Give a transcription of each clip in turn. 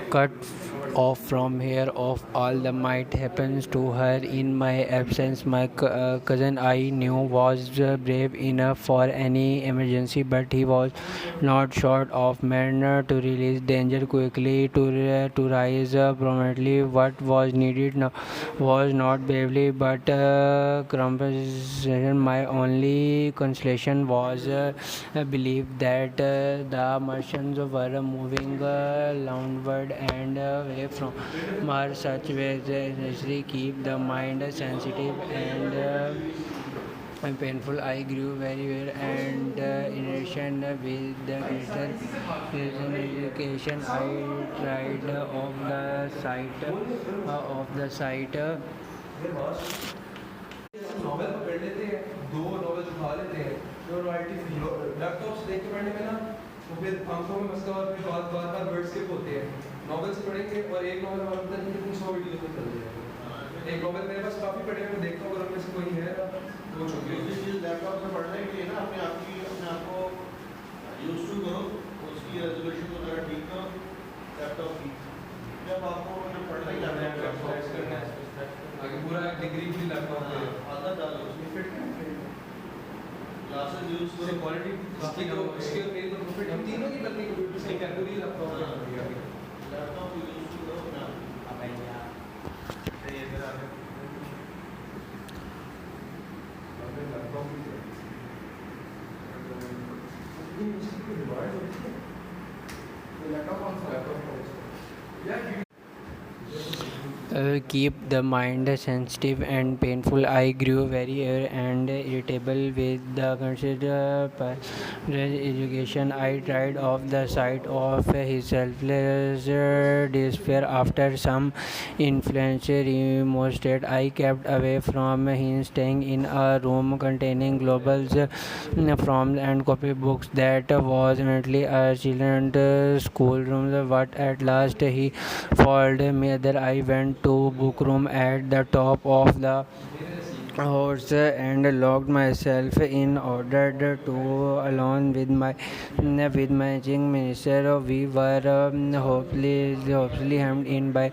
cut off from here of all the might happens to her in my absence. My cousin I knew was brave enough for any emergency, but he was not short of manner to release danger quickly, to rise promptly. What was needed was not bravery but compensation. My only consolation was a belief that the Martians were moving landward and away from Mars. Such ways necessary keep the mind sensitive and painful. I grew very well and in addition with the Christian education I tried of the site novel पकड़ लेते हैं, दो novel उठा लेते हैं, जो royalty laptop से देख के पढ़ने में ना वो फिर आंखों में मसला और फिर बार बार वर्ड स्किप होते हैं। नॉवेल्स पढ़ेंगे और एक नॉवेल हमारा पता नहीं कितनी 100 वीडियो में चल जाएगा। एक नॉवेल मेरे पास काफ़ी पढ़े मैं देखता हूँ अगर उनमें से कोई है ना वो छोटी चीज़ लैपटॉप से पढ़ने के लिए ना अपने आप को यूज टू करो, उसकी रेजोल्यूशन वगैरह ठीक करो लैपटॉप की। जब आपको पढ़ना ही लैपटॉप आगे पूरा डिग्री भी लैपटॉप आधा डालो उसमें फिट क्लासेस यूज करो क्वालिटी इसकी तो इसके मेरी तो प्रॉफिट हम तीनों की करनी है इसकी कैटेगरी लैपटॉप लैपटॉप यूज करो ना अब आइए सही है इधर आगे लैपटॉप भी लैपटॉप कौन सा लैपटॉप यार keep the mind sensitive and painful. I grew very and irritable with the considered education. I tried off the sight of his selfless despair. After some influence remonstrated, I kept away from him, staying in a room containing globals from and copy books. That was eventually a children's schoolroom, but at last he followed me. There I went to book room at the top of the horse and locked myself in order to alone with my king minister. We were hopefully hemmed in by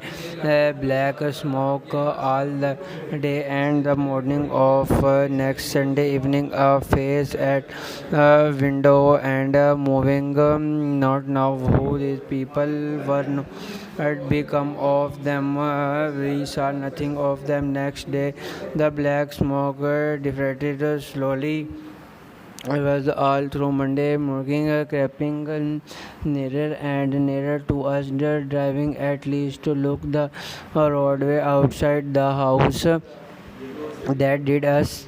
black smoke all the day and the morning of next Sunday evening. A face at window and moving. Not now who these people were. Had become of them. We saw nothing of them next day. The black smoke diffrated slowly. It was all through Monday morning, creeping nearer and nearer to us, driving at least to look the roadway outside the house. That did us.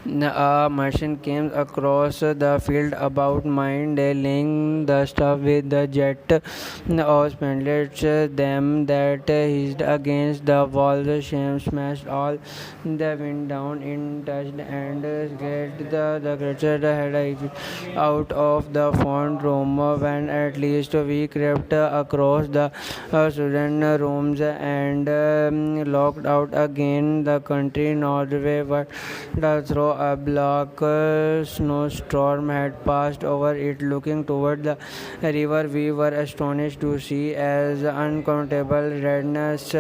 A Martian came across the field about mine, laying the stuff with the jet of spindles, them that hissed against the wall. The shame smashed all the wind down in touched and scared the creature head out of the front room. When at least we crept across the student rooms and locked out again, the country Norway were through a black snowstorm had passed over it. Looking toward the river, we were astonished to see as uncountable redness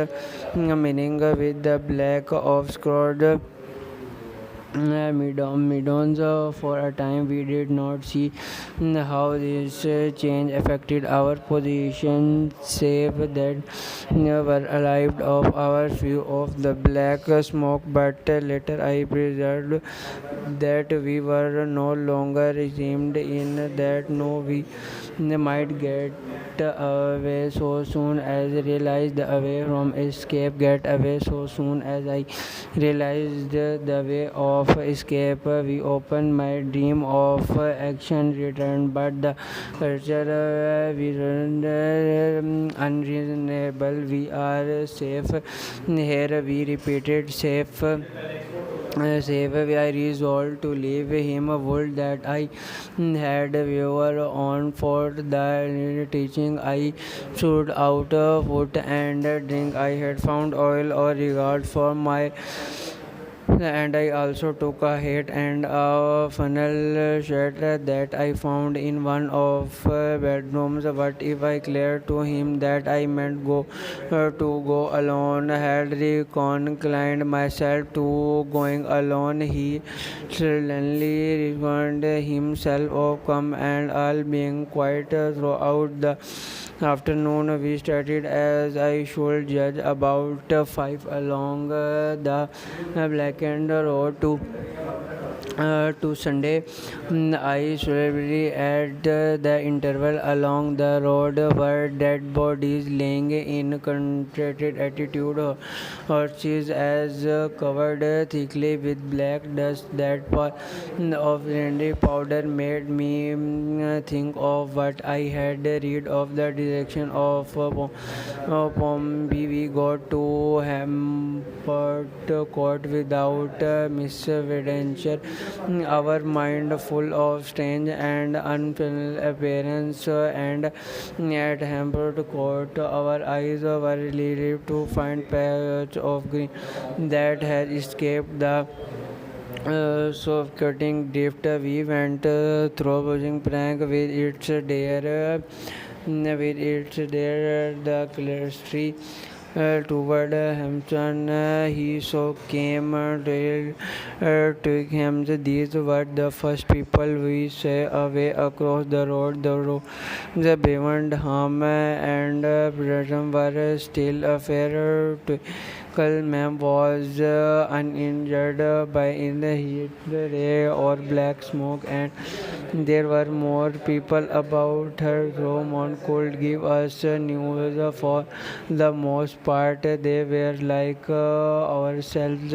mingling with the black of screwed Midons. For a time we did not see how this change affected our position, save that we were alive of our view of the black smoke. But later I preserved that we were no longer seemed in that no we might get away so soon as realized away from escape, get away so soon as I realized the way of escape. We opened my dream of action returned, but the culture we returned unreasonable. We are safe here, we repeated, safe. I resolved to leave him a wood that I had viewer on for the teaching. I stood out food and drink. I had found oil or regard for my and I also took a hat and a funnel shirt that I found in one of bedrooms. But if I declared to him that I meant to go alone, had reconciled myself to going alone, he suddenly reminded himself of come and all being quiet throughout the afternoon. We started as I should judge about 5 along the blackened road to Sunday. I slowly at the interval along the road were dead bodies laying in concentrated attitude, horses as covered thickly with black dust. That part of brandy powder made me think of what I had read of the direction of Pompeii. We got to Hamport Court without misadventure, our mind full of strange and unfamiliar appearance, and at Hampton Court our eyes were relieved to find patch of green that had escaped the suffocating drift. We went through buzzing prank with its dare the clearstreet toward Hampton. He so came to him. These were the first people we saw away across the road. The beyond harm and prison were still a fair Ma'am was uninjured by in the heat ray or black smoke, and there were more people about her. Roman could give us news. For the most part, they were like ourselves,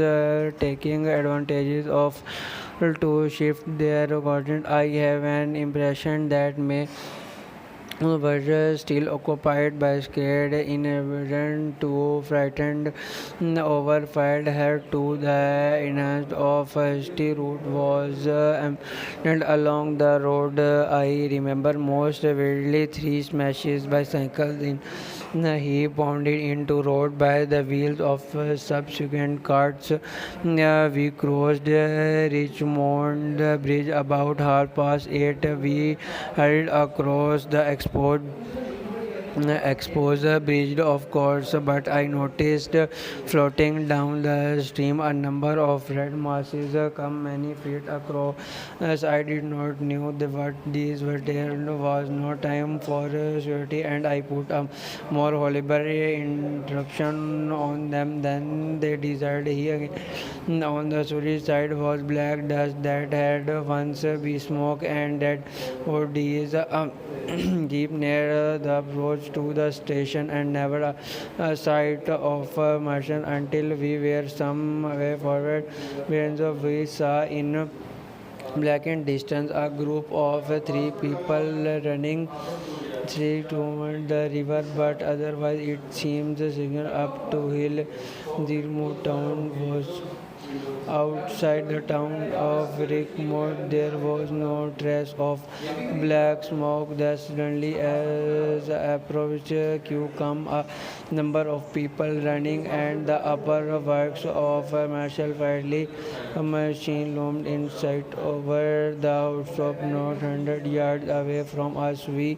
taking advantages of to shift their content. I have an impression that may were still occupied by scared inhabitants too frightened overfired her to the entrance of a city route was and along the road. I remember most vividly three smashes by cycles in he pounded into road by the wheels of subsequent carts. We crossed Richmond Bridge about 8:30. We hurried across the exposure bridge, of course, but I noticed floating down the stream a number of red masses come many feet across. As I did not know what these were. There was no time for security, and I put a more horrible interruption on them than they desired. Here on the Suri side was black dust that had once been smoke and dead bodies. Deep near the approach to the station, and never a sight of a merchant until we were some way forward. When we saw in blackened distance a group of three people running three toward the river, but otherwise it seems the signal up to hill. The town was outside the town of Rickmore. There was no trace of black smoke. That suddenly, as I approached queue, come a number of people running, and the upper works of a Marshall Bradley machine loomed in sight over the housetop, not 100 yards away from us. We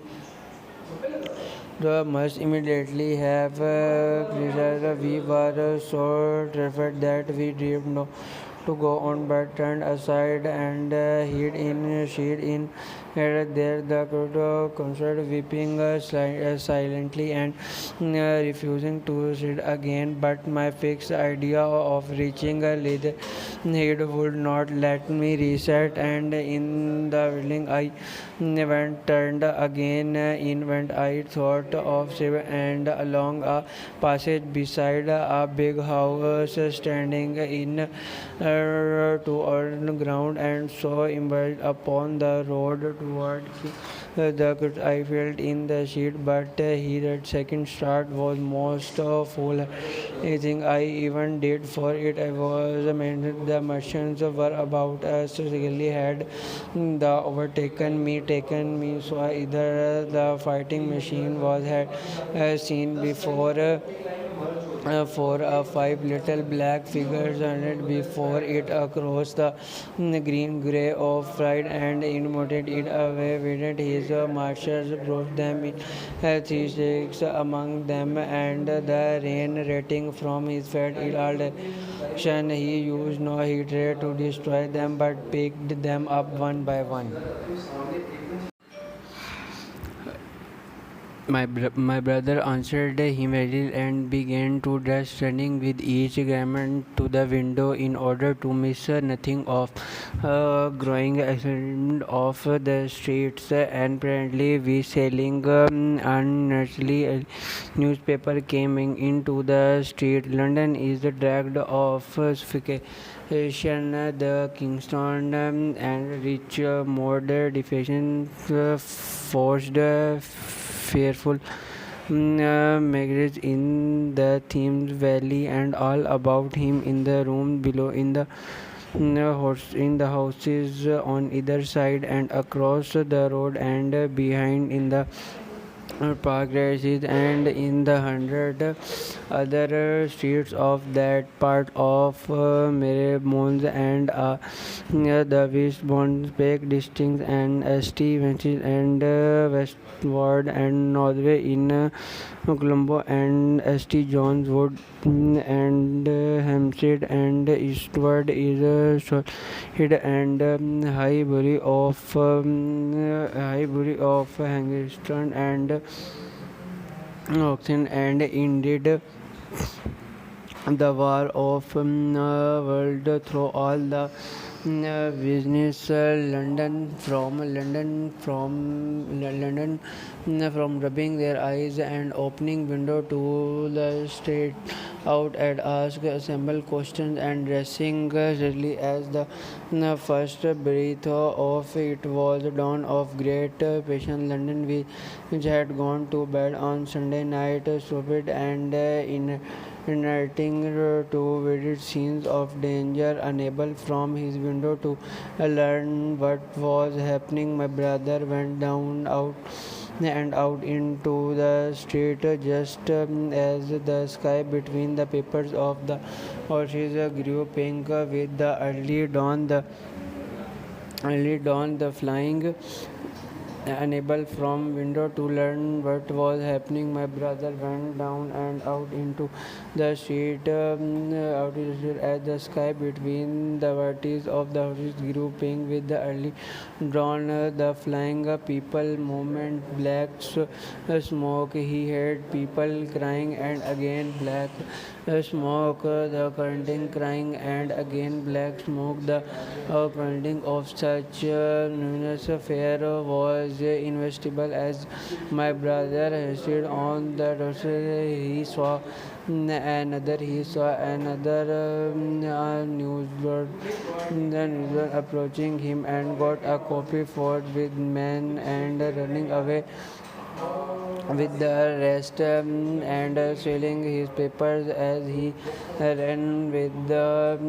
the must immediately have realized we were so terrified that we did not to go on but turned aside and hid in there. The crowd continued weeping silently and refusing to sit again, but my fixed idea of reaching a leather head would not let me reset, and in the building I went turned again. In went I thought of Shiva, and along a passage beside a big house standing in to earn ground, and so emerged upon the road toward the good I felt in the sheet, but he that second start was most full. Anything I even did for it. I was mentioned the merchants were about us really had the taken me, so either the fighting machine was had seen before for five little black figures hunted before it across the green gray of fright and immediately it away with his marshals brought them in three stakes among them and the rain rating from his fat in all direction. He used no heat ray to destroy them but picked them up one by one. My brother answered him readily and began to dash, running with each garment to the window in order to miss nothing of growing excitement of the streets. And presently, we selling unnaturally newspaper came into the street. London is dragged of suffocation. The Kingston and rich mode definition forced fearful marriage in the Thames Valley and all about him in the room below in the houses on either side and across the road and behind in the park races and in the hundred other streets of that part of Marylebone and near the Westbourne Peak districts and St. Vincent and Westward and Norway in Colombo and St. John's Wood and Hampstead and eastward is Solid and Highbury of Hangeston and Oxen and indeed the war of world through all the business London from rubbing their eyes and opening window to the street out and ask assemble questions and dressing readily as the first breath of it was dawn of great patience. London which had gone to bed on Sunday night stupid and inerting to vivid scenes of danger, unable from his window to learn what was happening. My brother went down out and out into the street just as the sky between the papers of the horses grew pink with the early dawn. The flying unable from window to learn what was happening, my brother went down and out into the street, as the sky between the vertices of the houses grew pink with the early dawn. The flying people movement, black smoke. He heard people crying and again black smoke. The current crying and again black smoke. The current of such luminous affair was invisible as my brother rested on the doorstep. He saw another newsboard approaching him and got a copy for with men and running away with the rest and selling his papers as he ran with the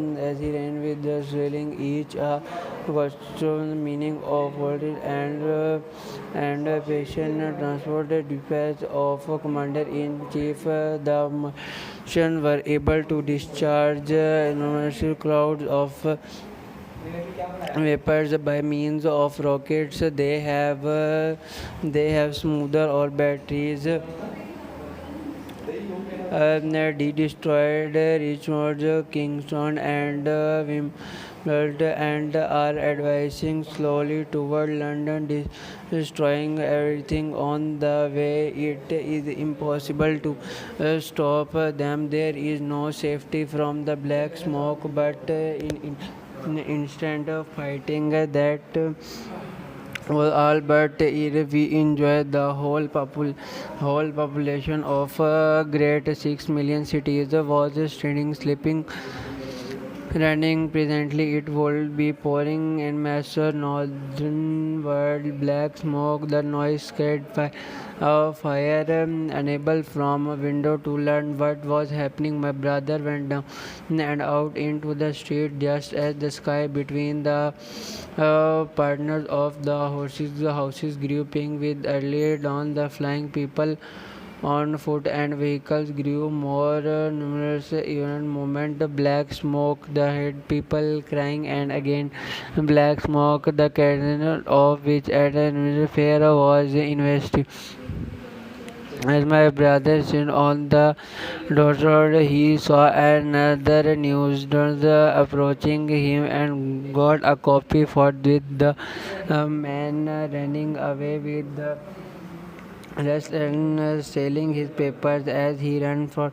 selling each question meaning of what it and patient transport dispatch of commander in chief. The Martians were able to discharge enormous clouds of vapors by means of rockets. They have smoother or batteries destroyed Richmond, Kingston, and Wimbledon, and are advancing slowly toward London, destroying everything on the way. It is impossible to stop them. There is no safety from the black smoke, but in instant of fighting that well, all but we enjoy the whole population of great 6 million cities was standing sleeping running. Presently it would be pouring in massive northern world black smoke. The noise scared fire unable from a window to learn what was happening. My brother went down and out into the street just as the sky between the partners of the houses grew pink with early dawn. The flying people on foot, and vehicles grew more numerous. Even moment black smoke, the head people crying, and again black smoke, the cardinal of which at a fair was invested. As my brother stood on the doorstep, he saw another newsreader approaching him and got a copy for with the man running away with the rest and selling his papers as he ran for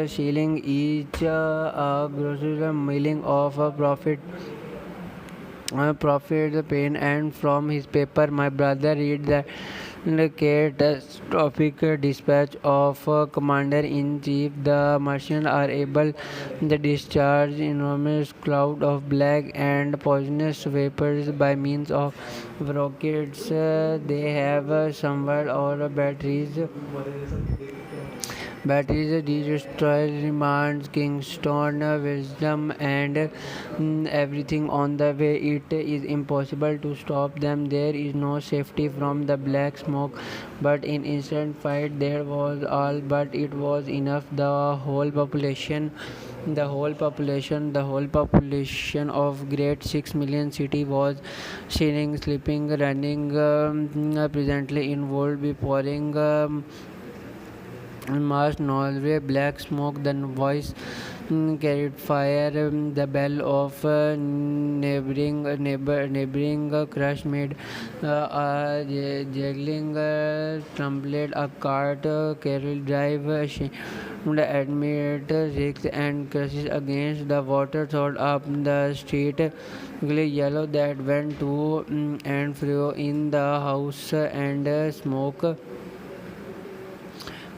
shilling each grocery milling of a profit the pain. And from his paper my brother read the catastrophic dispatch of commander-in-chief. The Martians are able to discharge enormous cloud of black and poisonous vapors by means of rockets. They have somewhat or batteries destroy remands Kingston, wisdom, and everything on the way. It is impossible to stop them. There is no safety from the black smoke, but in instant fight there was all but it was enough. The whole population of great 6 million city was shivering, sleeping, running, presently involved, be pouring. Mass Norway black smoke, the voice carried fire. The bell of neighboring crush made a juggling trumpet. A cart carried drive admit risks and crashes against the water thrown up the street. Yellow that went to and fro in the house and smoke.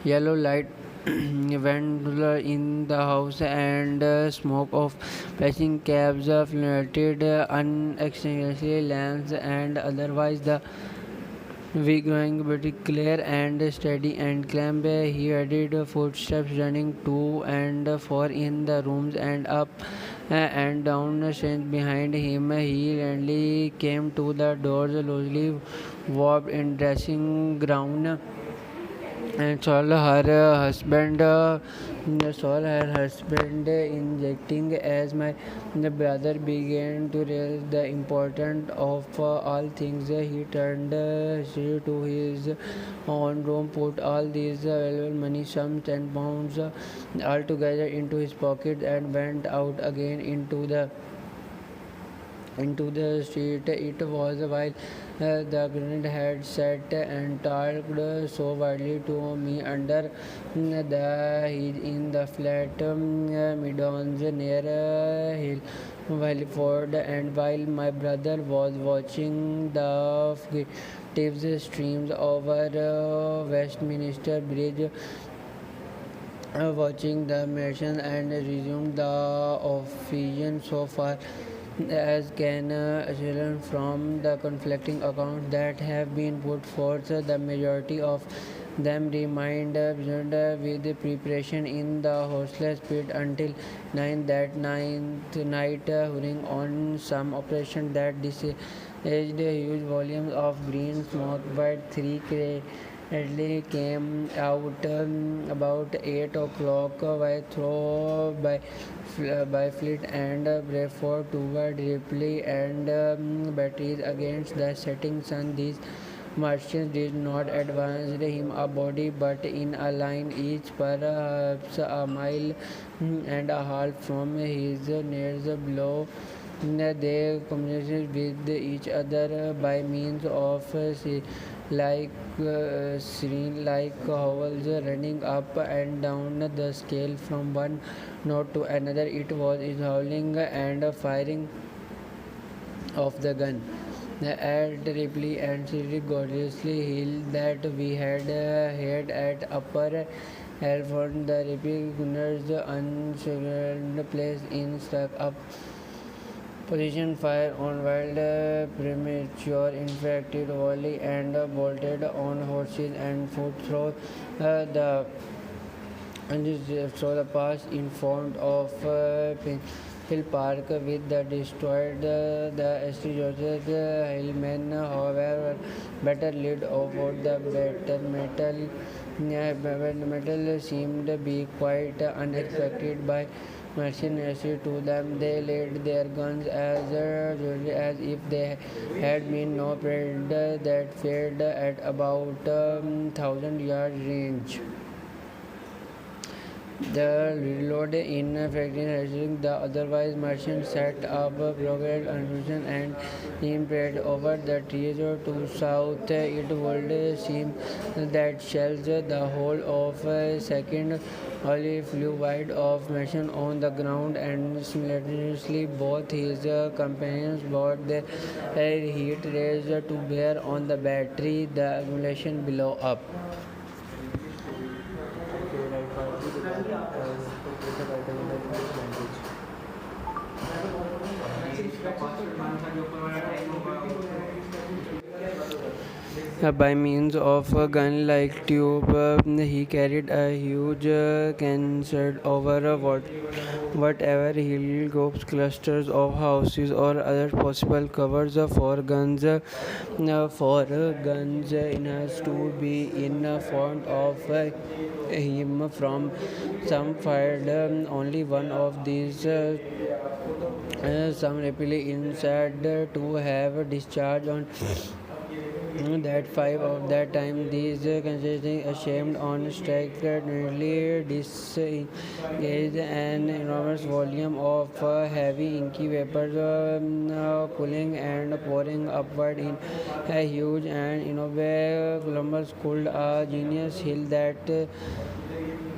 Yellow light went in the house and smoke of passing cabs floated unextinguished lamps, and otherwise the way going pretty clear and steady and calm. He heard footsteps running to and fro in the rooms and up and down the stairs behind him. He randomly came to the doors, loosely warped in dressing gown, and saw her husband injecting. As my brother began to realize the importance of all things, he turned to his own room, put all these valuable money, some 10 pounds altogether, into his pocket, and went out again into the street. It was while the grenade had sat and talked so widely to me under the hedge in the flat meadows near Valleyford, and while my brother was watching the fugitives streams over Westminster Bridge, watching the mission and resumed the official so far as can ascertain from the conflicting accounts that have been put forth. The majority of them remained with preparation in the hostel's pit until 9 that night, hurrying on some operation that discharged huge volumes of green smoke. But three Adley came out about 8 o'clock by Fleet and Bradford toward Ripley and batteries against the setting sun. These Martians did not advance him a body, but in a line, each perhaps a mile and a half from his nearest blow. They communicated with each other by means of like serene like howls running up and down the scale from one note to another. It was howling and firing of the gun at Ripley and City Gorgeously Hill that we had had at Upper Halford. The Ripley gunners unscheduled place in stuck up position, fire on wild, premature, infected volley, and bolted on horses and foot through the pass in front of Hill Park with the destroyed the George's Hillmen, however, better lead over the better metal Yeah, but the metal seemed to be quite unexpected by mercenary to them. They laid their guns as if they had been no predator that fared at about 1,000 yard range. The reload in fragmenting the otherwise merchant set up progress confusion and spread over the trees to south. It would seem that shells the whole of a second only flew wide of merchant on the ground and simultaneously both his companions brought their heat rays to bear on the battery the accumulation below up. Okay, right, partly because computer writer in the English language. By means of a gun-like tube, he carried a huge cancer over whatever hilltops, clusters of houses, or other possible covers for guns. It has to be in front of him from some fired only one of these some rapidly inside to have discharge on that five of that time these consisting ashamed on strike nearly disengaged an enormous volume of heavy inky vapors cooling and pouring upward in a huge and innovative Columbus could a genius hill that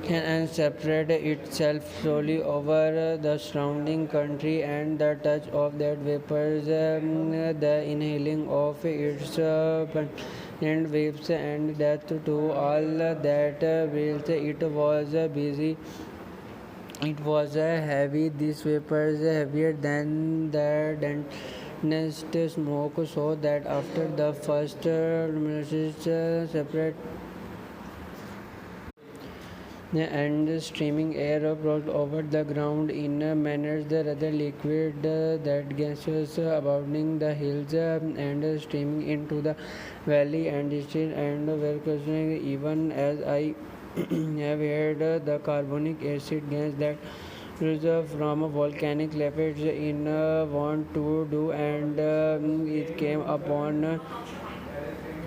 can separate itself slowly over the surrounding country and the touch of that vapors the inhaling of its and waves and death to all that breathed it was busy it was heavy these vapors heavier than the densest smoke so that after the first separate and streaming air brought over the ground in a manner the rather liquid that gaseous abounding the hills and streaming into the valley and distant and were questioning even as I have heard the carbonic acid gas that from a volcanic leopards in want to do and it came upon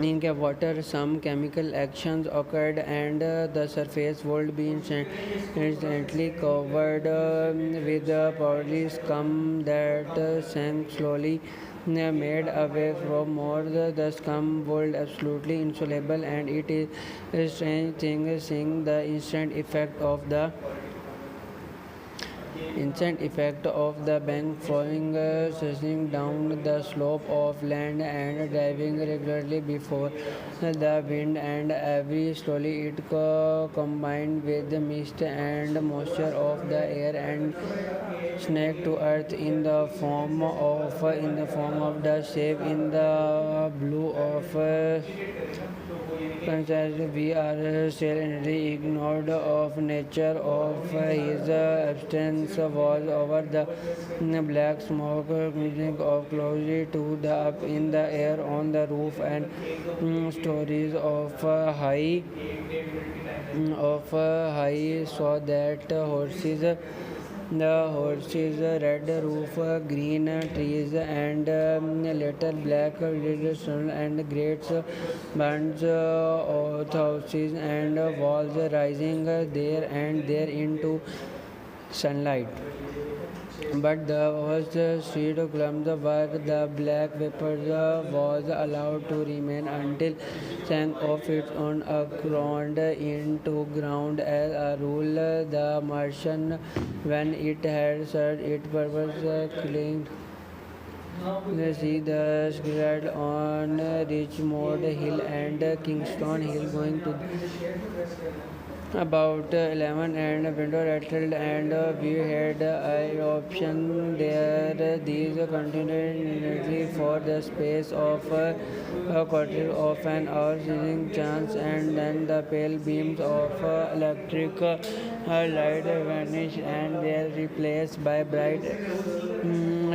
in water some chemical actions occurred and the surface would be instantly covered with powdery scum that sank slowly made away from more the scum would absolutely insoluble and it is a strange thing seeing the instant effect of the bank flowing slashing down the slope of land and driving regularly before the wind and every slowly it combined with the mist and moisture of the air and snake to earth in the form of the shape in the blue of considered we are still ignored of nature of his absence was over the black smoke clearing of closely to the up in the air on the roof and stories of high saw that horses, red roof, green trees, and later black sun and great bands of houses and walls rising there and there into sunlight. But the vast street clumps where the black vapor was allowed to remain until sank of its own ground into ground as a rule the Martian when it had served its purpose claimed see the spread on Richmond Hill and Kingston Hill going to about 11 and window rattled and we had eye option there these continued immediately for the space of a quarter of an hour seeing chance and then the pale beams of electric light vanished and were replaced by bright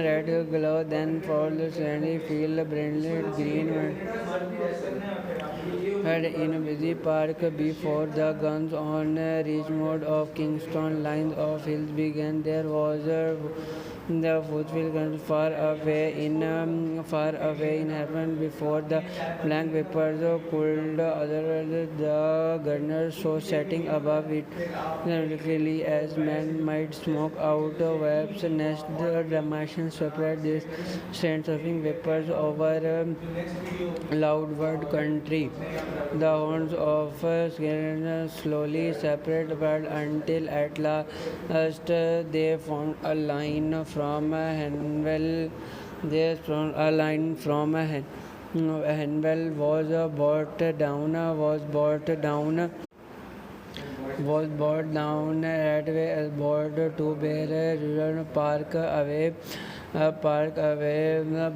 red glow then for the sandy field brilliant green in a busy park before the guns on Richmond of Kingston lines of hills began. There was the footfield far away in heaven before the blank papers could other the gunners so setting above it clearly as men might smoke out webs nest the Martians separate these strands of vapors over loud word country. The horns of Skeleton slowly separate apart until at last they found a line from Hanwell. They found a line from Hanwell was brought down at way board to bear rural park away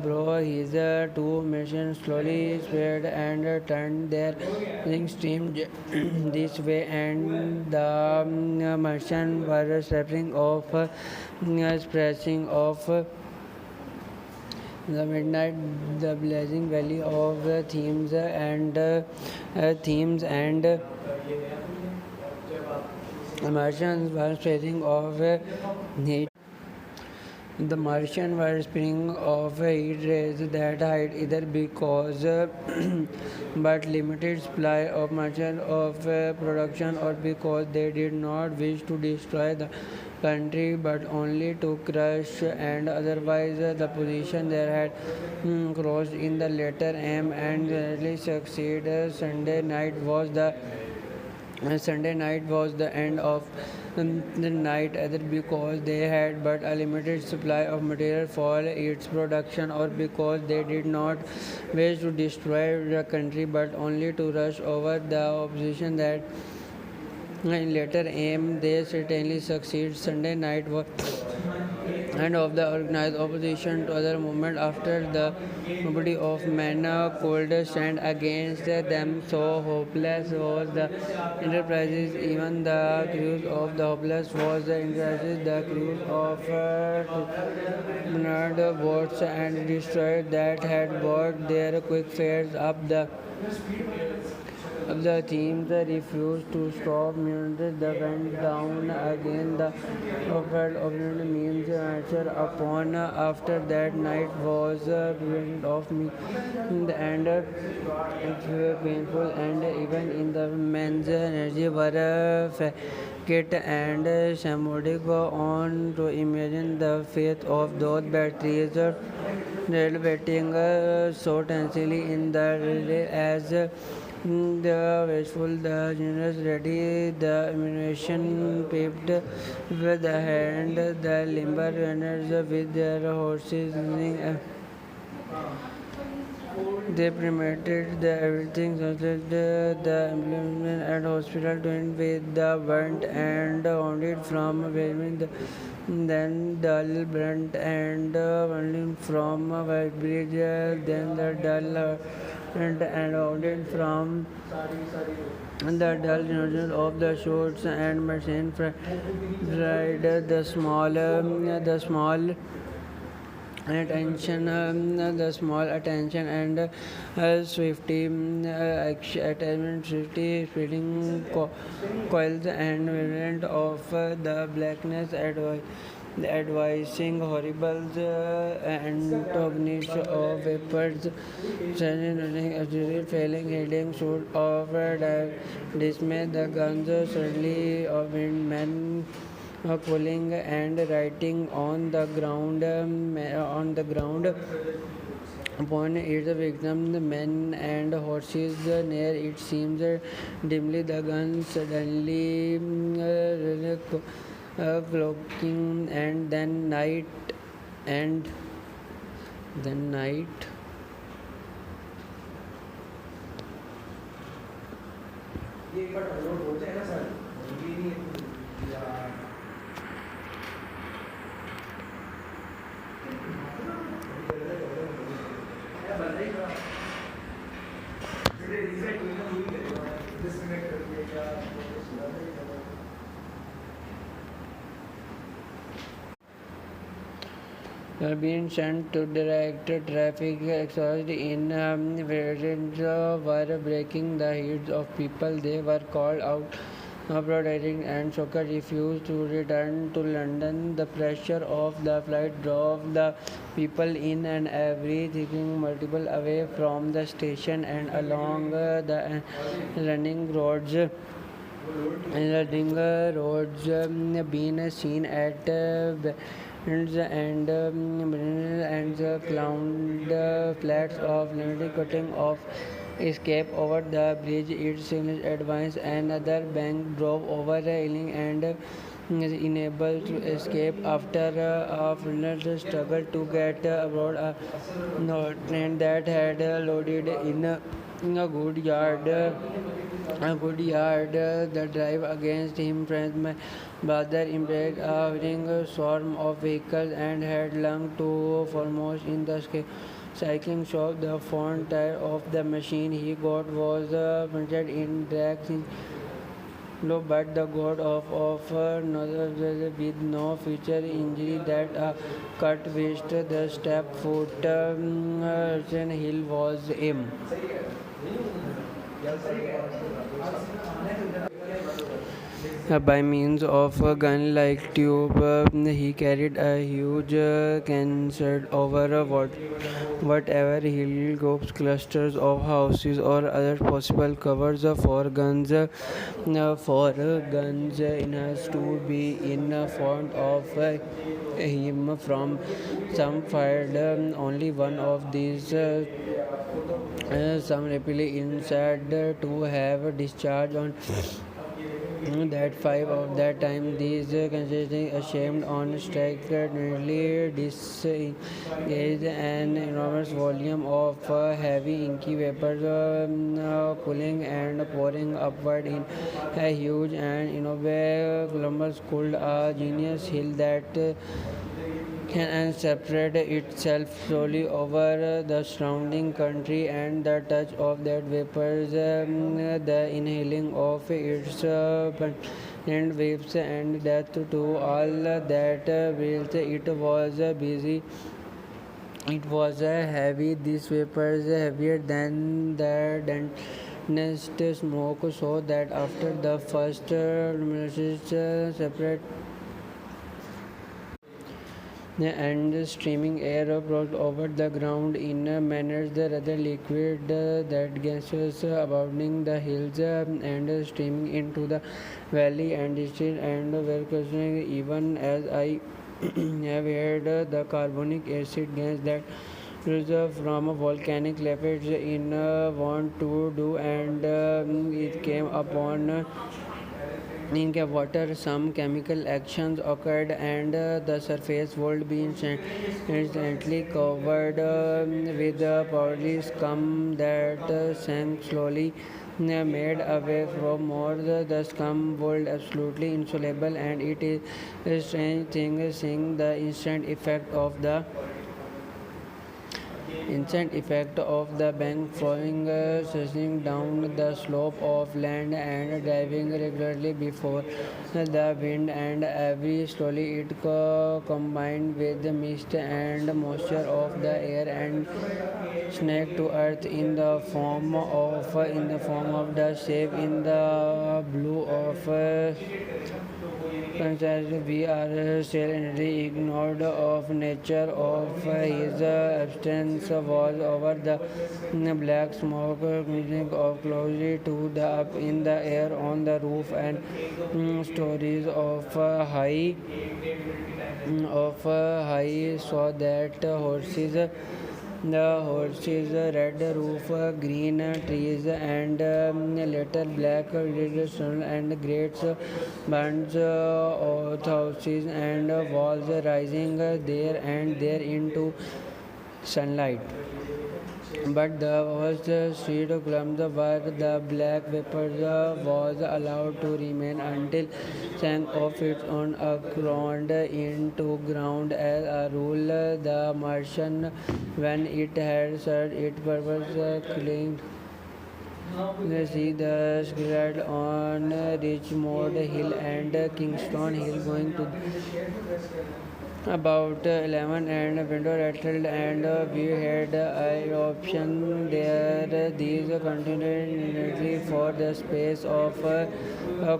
bro his two missions slowly spread and turned their stream this way and the merchant were spreading off the midnight the blazing valley of themes and Martians were spreading of heat. The Martians were spinning of heat rays that hide either because but limited supply of Martian of production or because they did not wish to destroy the country but only to crush and otherwise the position they had crossed in the latter aim and really succeed. Sunday night was the end of the night either because they had but a limited supply of material for its production or because they did not wish to destroy the country but only to rush over the opposition that in later aim they certainly succeed. Sunday night was and of the organized opposition to other movement after the nobody of men could stand against them so hopeless was the enterprises even the crews of the hopeless was the enterprises the crews of boats and destroyed that had brought their quick fares up the teams refused to stop muted the went down again the offered opponent means answer upon after that night was prevented of me and painful and even in the men's energy were faked and symbolic on to imagine the faith of those batteries waiting so tensely in the relay as the wasteful, the generous, ready, the ammunition paved with the hand, the limber runners with their horses. They permitted the everything such the implement and hospital twined with the burnt and wounded from waving the then dull burnt and wounded from a white bridge, then the dull and wounded from the dull nozzle of the shoots and machine fried the small attention and swiftly attachment swiftly spreading coils and variant of the blackness advising horrible antagonists of vapors failing heading shoot of dismay the guns suddenly of men pulling and writing on the ground upon its victim the men and horses near it seems dimly the gun suddenly cloaking and then night ये एक बार download हो जाए ना sir ये नहीं been sent to direct traffic exhaust in variants were breaking the heads of people. They were called out protesting and Soccer refused to return to London. The pressure of the flight drove the people in and everything multiple away from the station and along the running roads. Been seen at and cloud flats of limited cutting off escape over the bridge. It signals advance. Another bank drove over the railing and is unable to escape after a full struggle to get aboard a train that had loaded in a good yard. The drive against him, friends, my brother impact a ring swarm of vehicles and had lung to foremost in the cycling shop. The front tire of the machine he got was punctured in drags in low, but the god of with no future injury that cut wrist, the step foot hill was him. By means of a gun-like tube, he carried a huge cancer over whatever hilltops, clusters of houses, or other possible covers for guns in us to be in front of him from some fired. Only one of these. Some rapidly inside to have discharge on that five of that time these consisting ashamed on strike nearly disengaged an enormous volume of heavy inky vapors cooling and pouring upward in a huge and Columbus called a genius hill that can separate itself slowly over the surrounding country, and the touch of that vapors, the inhaling of its and waves and death to all that breathed. It was busy. It was heavy. These vapors heavier than the densest smoke, so that after the first separate and streaming air brought over the ground in manners rather liquid that gases abounding the hills and streaming into the valley and district and were consuming even as I have heard the carbonic acid gas that reserve from a volcanic rapids in want to do and it came upon in the water. Some chemical actions occurred and the surface would be instantly covered with powdery scum that sank slowly made away from more. The scum was absolutely insoluble, and it is a strange thing seeing the instant effect of the bank flowing surging down the slope of land and driving regularly before the wind and every slowly it combined with the mist and moisture of the air and snake to earth in the form of dust save in the blue of considered we are still ignored of nature of his absence was over the black smoke rising of closely to the up in the air on the roof and stories of high saw that the horses, red roof, green trees, and later black sun and great bunch of houses and walls rising there and there into sunlight. But the first street clumps where the black vapor was allowed to remain until sank of its own ground into ground as a rule. The Martian, when it had served its purpose, claimed see the spread on Richmond Hill and Kingston Hill going to about 11 and window rattled and we had eye option there. These continued immediately for the space of a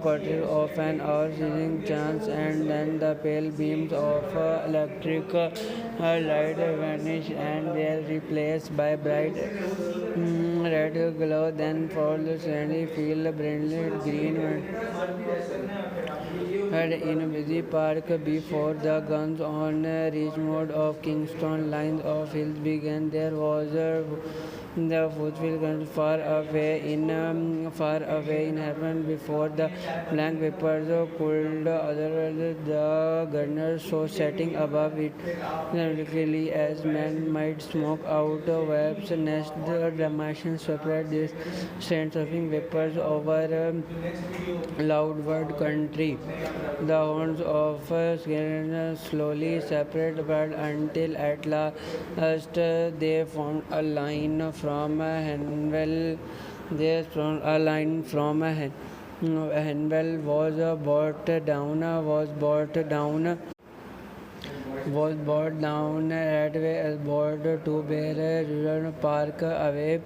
quarter of an hour, seizing chance, and then the pale beams of electric light vanished and were replaced by bright red glow. Then followed suddenly feel brilliant green had in busy park before the guns on Richmond of Kingston lines of hills began. There was the footfield far away in heaven before the blank vapors cooled. Otherwise, the gunners saw setting above it clearly as men might smoke out webs nest. The Martians spread these strange surfing vapors over loudward country. The horns of Skeleton slowly separated until at last they formed a line from Hanwell. They formed a line from Hanwell was brought down that way as board to bear rural park away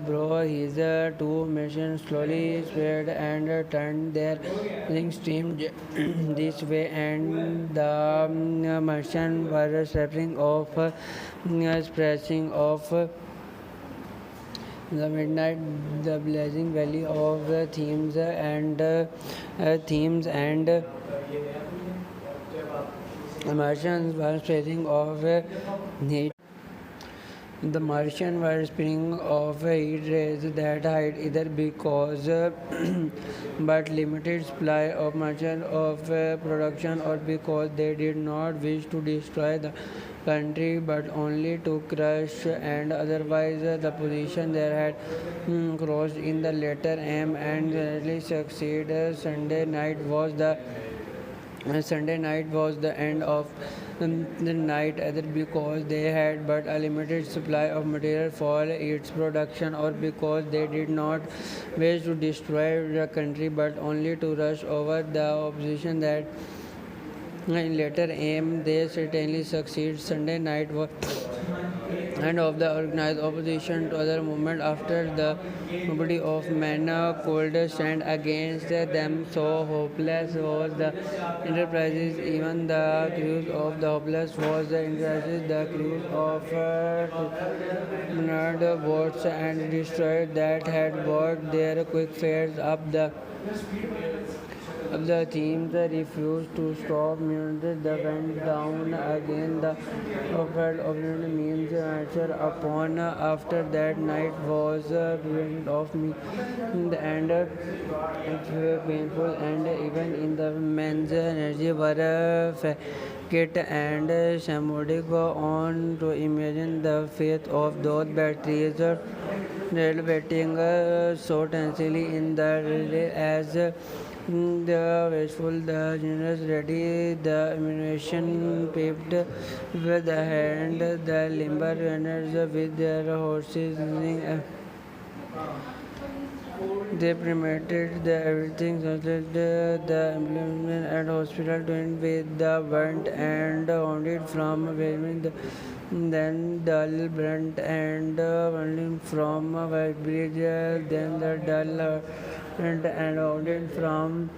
bro his two missions slowly spread and turned their stream this way and the Martian were stepping off splashing off the midnight, the blazing valley of themes and Martians were spreading off heat. The Martians were spinning off heat rays that hide either because but limited supply of Martian of production or because they did not wish to destroy the country but only to crush and otherwise the position they had crossed in the latter aim and generally succeed. Sunday night was the end of the night either because they had but a limited supply of material for its production or because they did not wish to destroy the country but only to rush over the opposition that in later aim they certainly succeed. Sunday night was and of the organized opposition to other movement after the nobody of men could stand against them. So hopeless was the enterprises, even the crews of the hopeless was the enterprises, the crews of boats and destroyed that had brought their quick fares up the teams refused to stop. Muted the went down again. The offered opportunity means answer upon. After that night was prevent of me and it was painful and even in the men's energy were faked and somebody go on to imagine the faith of those batteries waiting so tensely in the relay as the wasteful, the generous, ready, the ammunition paved with the hand, the limber runners with their horses. They permitted the everything such the implement and hospital twined with the burnt and wounded from waving the then dull burnt and wounded from white bridge then the dull and wounded from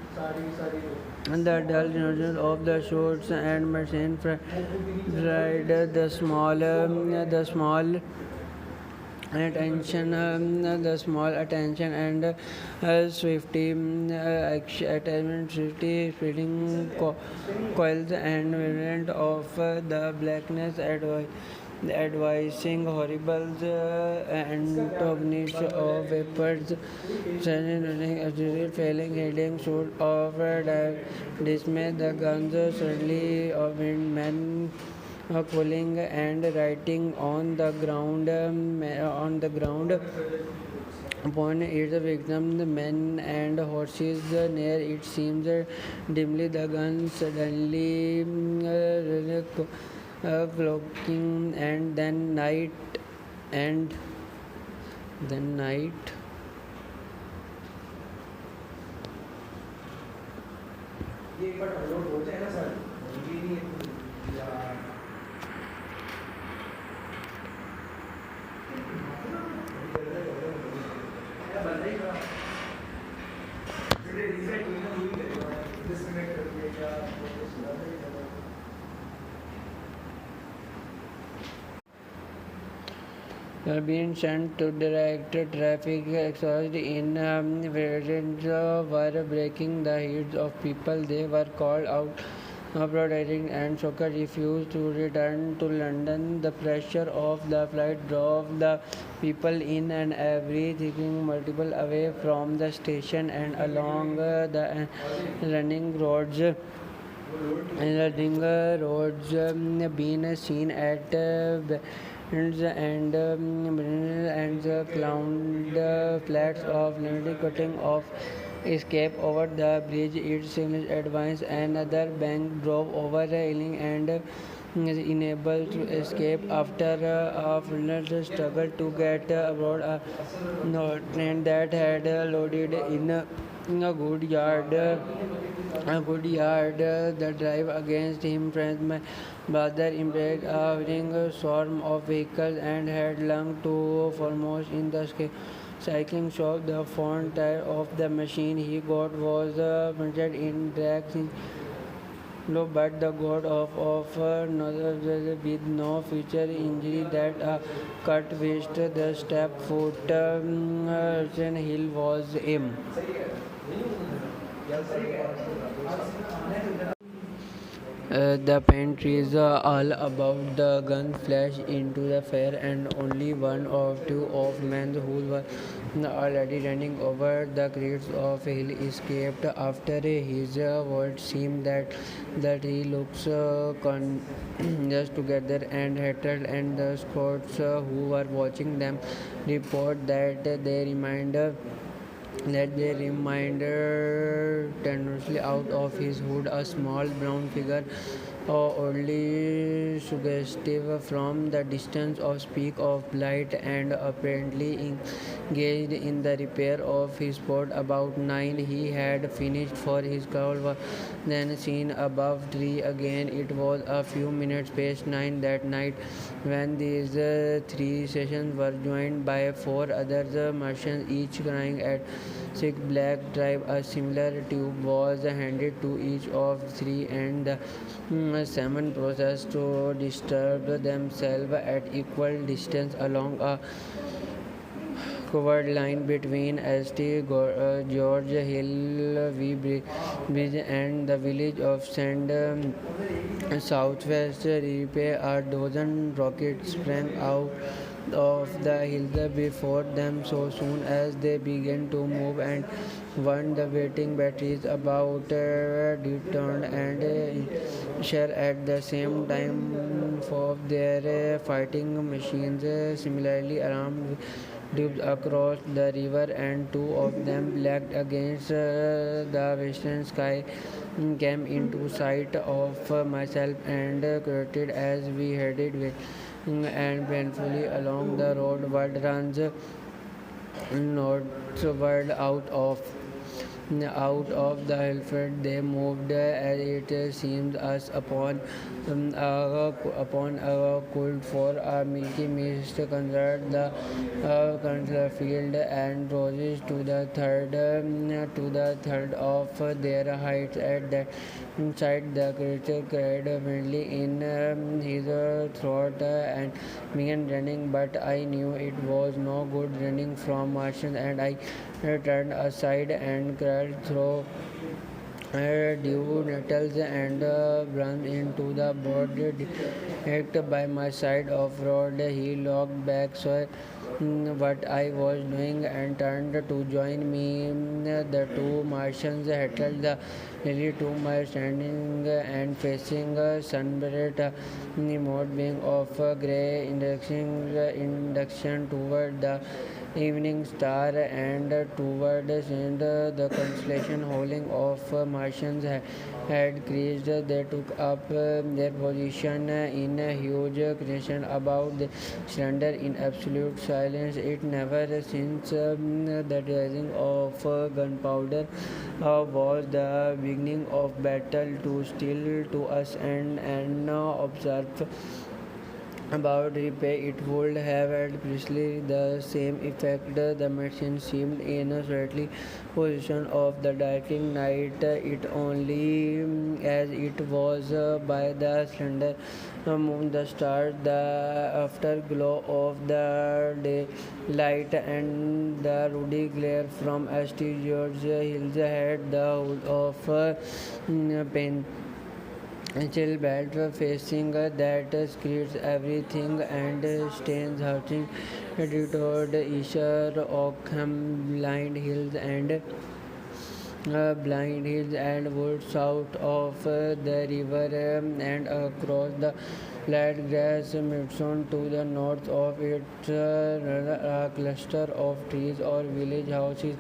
the dull notion of the shorts and machine fried the small attention and swiftly attachment swiftly spreading coils and variant of the blackness advising horrible antagonists of vapors suddenly failing heading short of dismay the guns suddenly of men cooling and writing on the ground upon its victim the men and horses near it seems dimly the gun suddenly cloaking and then night ये एक बार download हो जाए ना sir Being sent to direct traffic exhaust in variants were breaking the heads of people. They were called out protesting and Soccer refused to return to London. The pressure of the flight drove the people in and everything multiple away from the station and along the running roads. Been seen at and the cloud flats of limited cutting off escape over the bridge. It signals advance. Another bank drove over the railing and is unable to escape after a full struggle to get aboard a train that had loaded in a good yard. The drive against him friends my brother embraced a whirling swarm of vehicles and had lung to foremost in the cycling shop. The front tire of the machine he got was punctured in drags in low, but the god of with no future injury that cut waist the step foot hill was him. The pantries all about the gun flashed into the fire, and only one or two of men who were already running over the crates of hill escaped. After his words seemed that he looks just together and hatred, and the Scots who were watching them report that they reminder tenuously out of his hood a small brown figure, oddly suggestive from the distance of speak of light and apparently engaged in the repair of his boat. About 9 he had finished for his cowl was then seen above tree again. It was a few minutes past 9 that night when these three sessions were joined by four other Martians, each crying at six black tribe. A similar tube was handed to each of three, and the seven processed to disturb themselves at equal distance along a covered line between St. George Hill Bridge and the village of St. Southwest Repair. A dozen rockets sprang out of the hills before them so soon as they began to move, and one the waiting batteries about returned and share at the same time for their fighting machines similarly armed dupes across the river, and two of them blacked against the western sky came into sight of myself and quoted as we headed with and painfully along the road what runs northward out of the Hilford. They moved as it seemed us upon a cold for a milky mist considered the consular field and roses to the third of their heights. At that inside the creature cried faintly in his throat and began running, but I knew it was no good running from Martians, and I turned aside and crawled through dew nettles and ran into the board direct by my side of road. He looked back, saw what I was doing, and turned to join me. The two Martians held the nearly 2 miles standing and facing a sunburned remote being of grey induction toward the evening star, and toward the constellation howling of Martians had creased. They took up their position in a huge crescent about the cylinder in absolute silence. It never since the rising of gunpowder was the beginning of battle to still to us and observe about repair. It would have had precisely the same effect. The machine seemed in a slightly position of the darkening night. It only as it was by the slender moon, the stars, the afterglow of the daylight, and the ruddy glare from exterior hills had the hood of pain. Chill belt facing that screens everything and stains hurting toward Isher, Oakham, blind hills and woods south of the river and across the flat grass midstone to the north of it a cluster of trees or village houses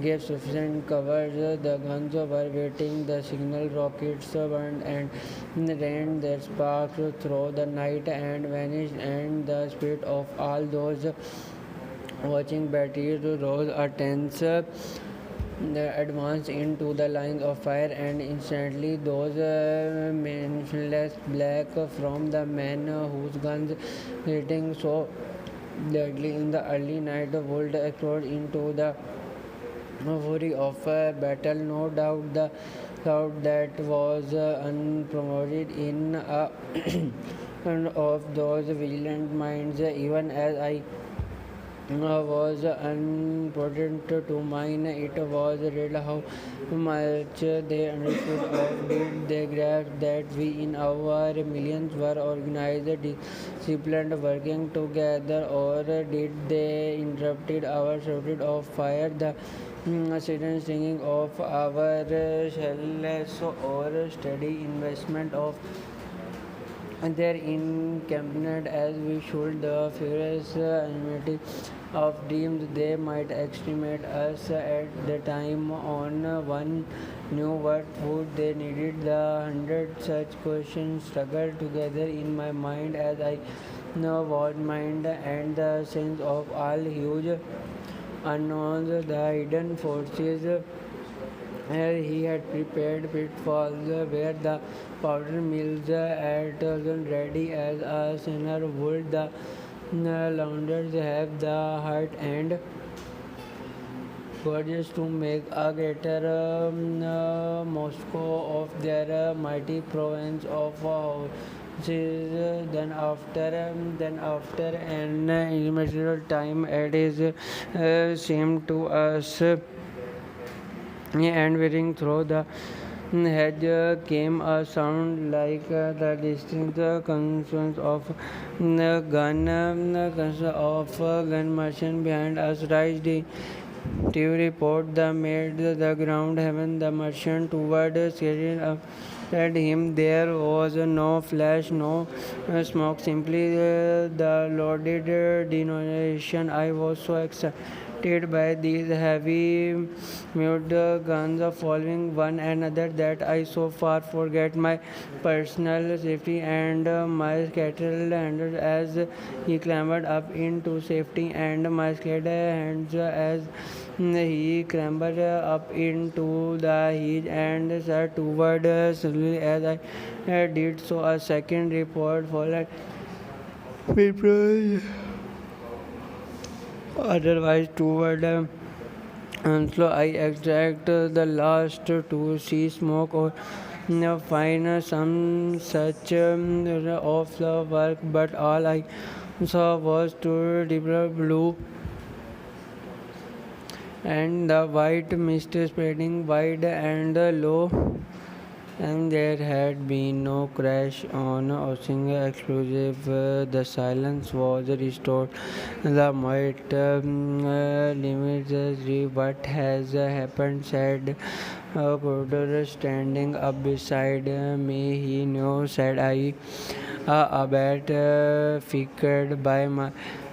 gave sufficient cover. The guns were waiting, the signal rockets burned and rained their sparks through the night and vanished, and the spirit of all those watching batteries rose a tense advanced into the lines of fire, and instantly those motionless black from the men whose guns hitting so deadly in the early night would explode into the fury of battle. No doubt the thought that was unpromoted in of those vigilant minds, even as I was important to mine. It was real how much they understood of did they grasp that we in our millions were organized, disciplined, working together, or did they interrupted our shouted of fire, the sudden singing of our shellless or steady investment of their encampment as we should the furious enmity of dreams. They might estimate us at the time on one knew what food they needed. The hundred such questions struggled together in my mind as I now was mind and the sense of all huge unknowns, the hidden forces he had prepared pitfalls where the powder mills at ready as a sinner would the launders have the heart and gorgeous to make a greater Moscow of their mighty province of houses. Then after an immeasurable time, it is seemed to us and whirring through the hedge came a sound like the distinct concerns of gun machine behind us. Rise to report the made the ground heaven. The merchant toward scaring at him. There was no flash, no smoke, simply the loaded denomination. I was so excited by these heavy mute guns following one another that I so far forget my personal safety and my cattle handled as he clambered up into safety, and my scared hands as he clambered up into the hedge and sat toward slowly as I did so. A second report followed. People otherwise toward so I extract the last to see smoke or find some such of the work, but all I saw was two deeper blue and the white mist spreading wide and low, and there had been no crash on a single explosive. The silence was restored. The might limits what has happened, said Porter standing up beside me. He knew, said I, a bit flickered by my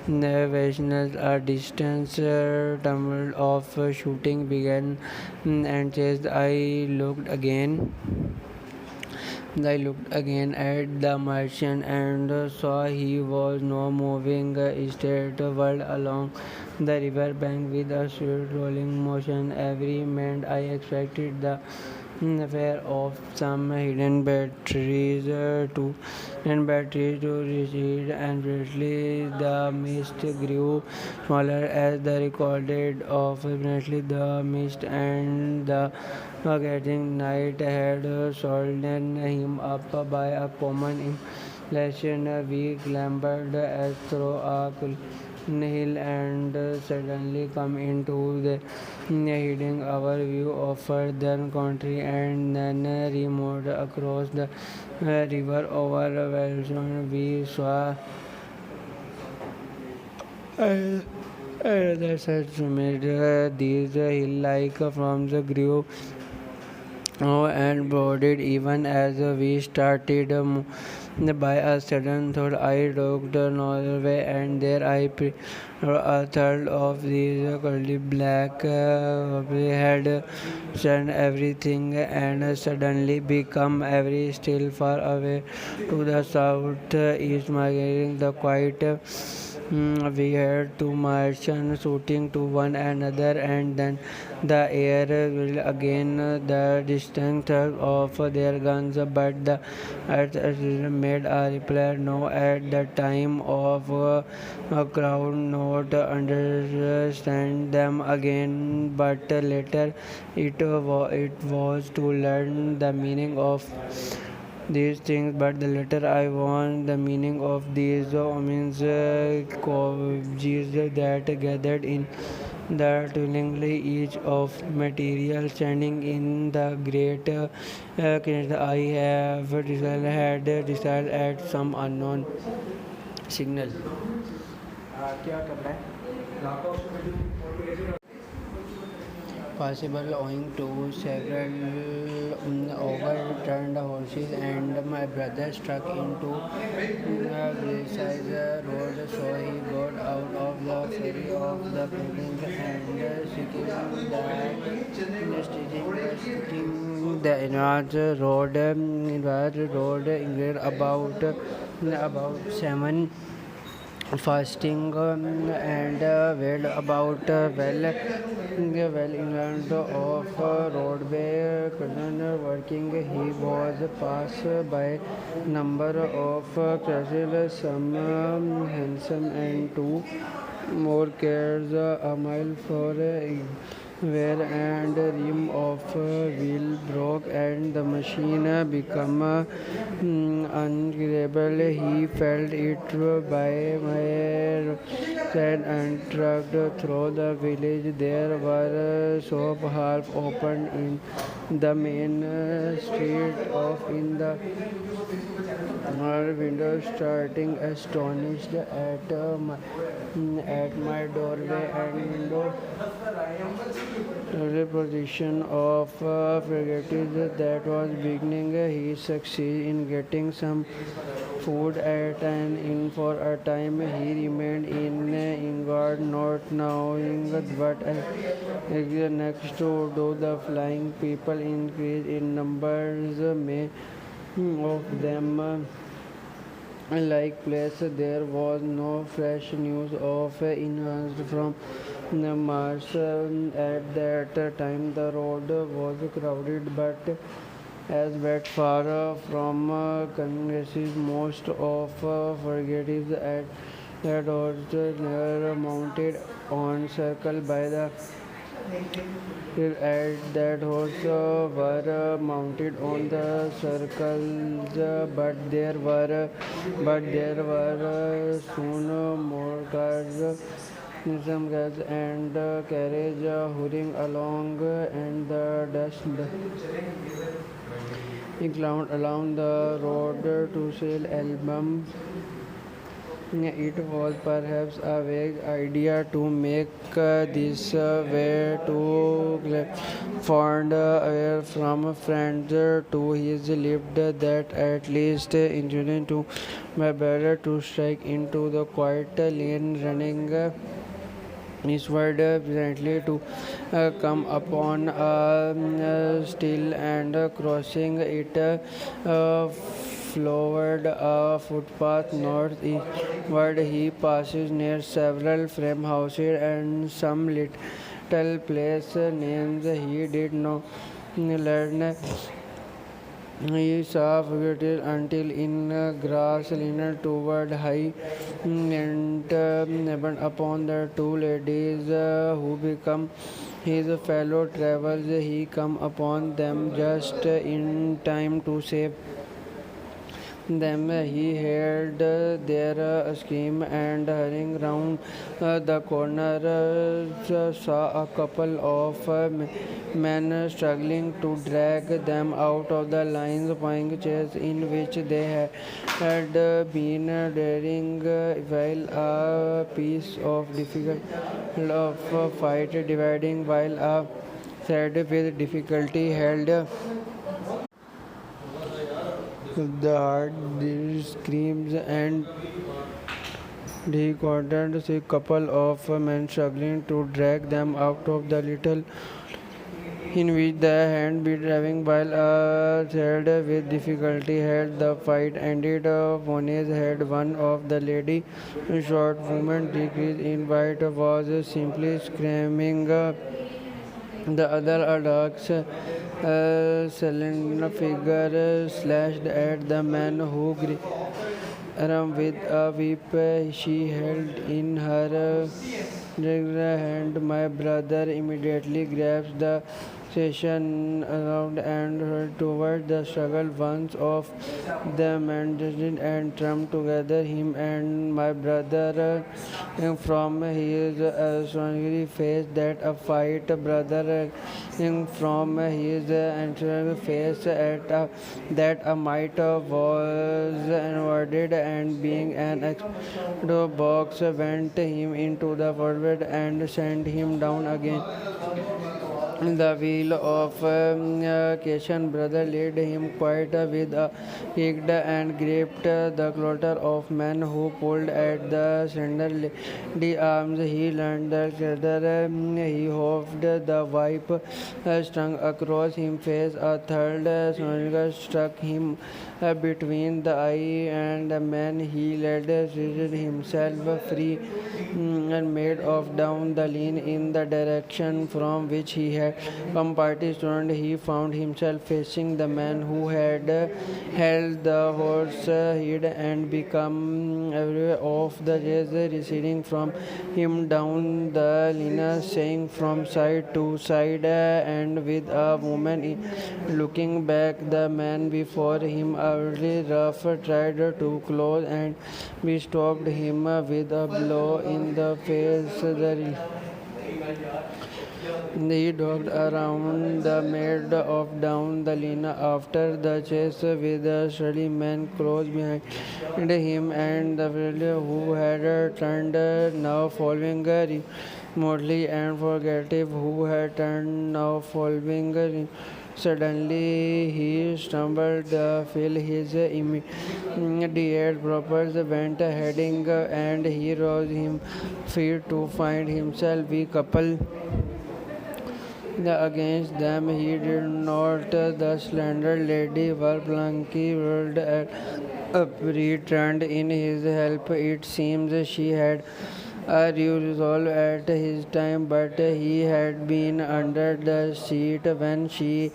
Navigational a distance tumult of shooting began and chased. I looked again at the merchant and saw he was now moving eastward along the river bank with a swift rolling motion. Every moment I expected the aware of some hidden batteries to recede, and briefly the mist grew smaller as the recorded of evidently the mist and the getting night had swollen him up by a common inclination. We clambered as through a hill and suddenly come into the hiding our view of further country and then removed across the river over Wellstone. We saw the such made these hill-like from the grew and brooded even as we started by a sudden thought. I looked Norway and there I a third of these curly black had turned everything and suddenly become very still far away to the south east marking the quiet. We heard two Martians shooting to one another, and then the air will again the distant thud of their guns, but the earth made a reply. No, at the time of a crowd not understand them again, but later it was to learn the meaning of these things. But the later I want the meaning of these omens coaches that gathered in the twillingly each of material standing in the great I have decided at some unknown signal. क्या कर रहा है possible owing to several overturned horses and my brother struck into a glacial road, so he got out of the ferry of the building and seeking the enlarged road in about 7 fasting and well about well inland of roadway curtain working. He was passed by number of crashes, some handsome and two more cars a mile for where and rim of wheel broke and the machine become unreadable. He felt it by my side and trucked through the village. There were shops half open in the main street of in the window starting astonished at my doorway and window the position of frigates that was beginning. He succeeded in getting some food at an inn for a time. He remained in England, not knowing what next to do. The flying people increased in numbers. Many of them like place. There was no fresh news of enhanced from Mars. At that time the road was crowded but as wet far from congresses. Most of frigates at that was never mounted on circle by the at that horse were mounted on the circles, but there were soon more cars, some cars and carriage hurrying along, and the dust cloud along the road to sell albums It was perhaps a vague idea to make this way to fond away from friends to his lived that at least enjoying to my brother to strike into the quiet lane running eastward presently to come upon a still and crossing it flowered a footpath northeastward. He passes near several frame houses and some little place names he did not learn. He saw fugitives until in grass leaner toward high and upon the two ladies who become his fellow travelers. He come upon them just in time to save them. He heard their scream and hurrying round the corner saw a couple of men struggling to drag them out of the lines playing chess in which they had been daring while a piece of difficult of fight dividing while a thread with difficulty held the heart. These screams and he cornered a couple of men struggling to drag them out of the little in which the hand be driving while a third with difficulty held the fight ended on his head. One of the lady short woman decreased in white was simply screaming. The other a dark slender figure slashed at the man who with a whip she held in her hand. My brother immediately grabs the station around and hurried toward the struggle. Once of the men and trampled together him and my brother from his astonishing face that a fight brother from his answering face at that a might was inverted and being an exploded box went him into the forward and sent him down again. The wheel of Keshan brother led him quite with a kicked and gripped the clotter of men who pulled at the slender lady arms. He learned the ladder. He hoved the wipe strung across him face. A third struck him between the eye and the man. He led himself free and made off down the lane in the direction from which he had come. Party turned. He found himself facing the man who had held the horse head and become aware of the chase receding from him down the lane, saying from side to side and with a woman looking back. The man before him, early rough, tried to close and we stopped him with a blow in the face. He dogged around the made of down the lane after the chase with a steady man close behind him and the fellow who had turned now following remotely and forgettive who had turned now following. Suddenly he stumbled, fell his immediate purpose went heading, and he rose him feet to find himself a couple against them. He did not. The slender lady were blankly whirled at up, returned in his help. It seems she had a resolve at his time, but he had been under the seat when she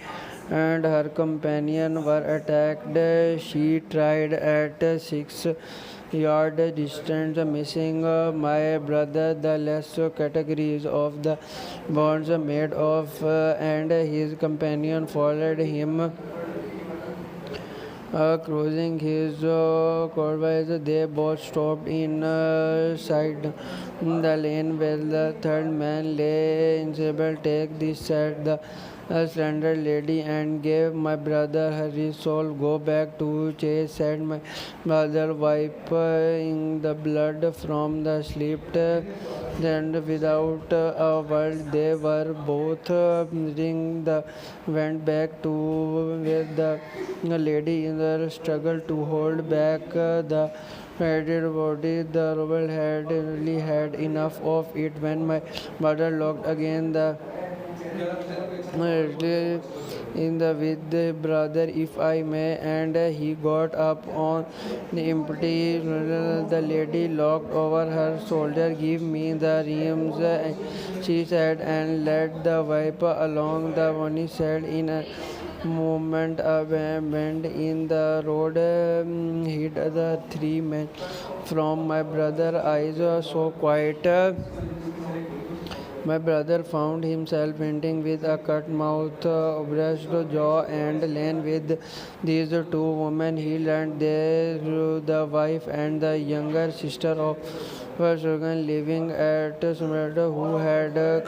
and her companion were attacked. She tried at 6 yard distance, missing my brother. The less categories of the bonds made of and his companion followed him. Crossing his course, they both stopped in side the lane where the third man lay insensible. Take this said the a slender lady and gave my brother his soul. Go back to chase, said my brother, wiping the blood from the slept. And without a word, they were both the went back to where the lady in the struggle to hold back the faded body. The rebel had really had enough of it when my mother looked again the in the with the brother, if I may, and he got up on the empty. The lady looked over her shoulder. Give me the rings, she said, and led the wipe along the one said in a moment. A bend in the road hid the three men from my brother eyes so quiet. My brother found himself painting with a cut mouth, brushed jaw, and lane with these two women. He learned they were the wife and the younger sister of Surgan living at Sumerta, who had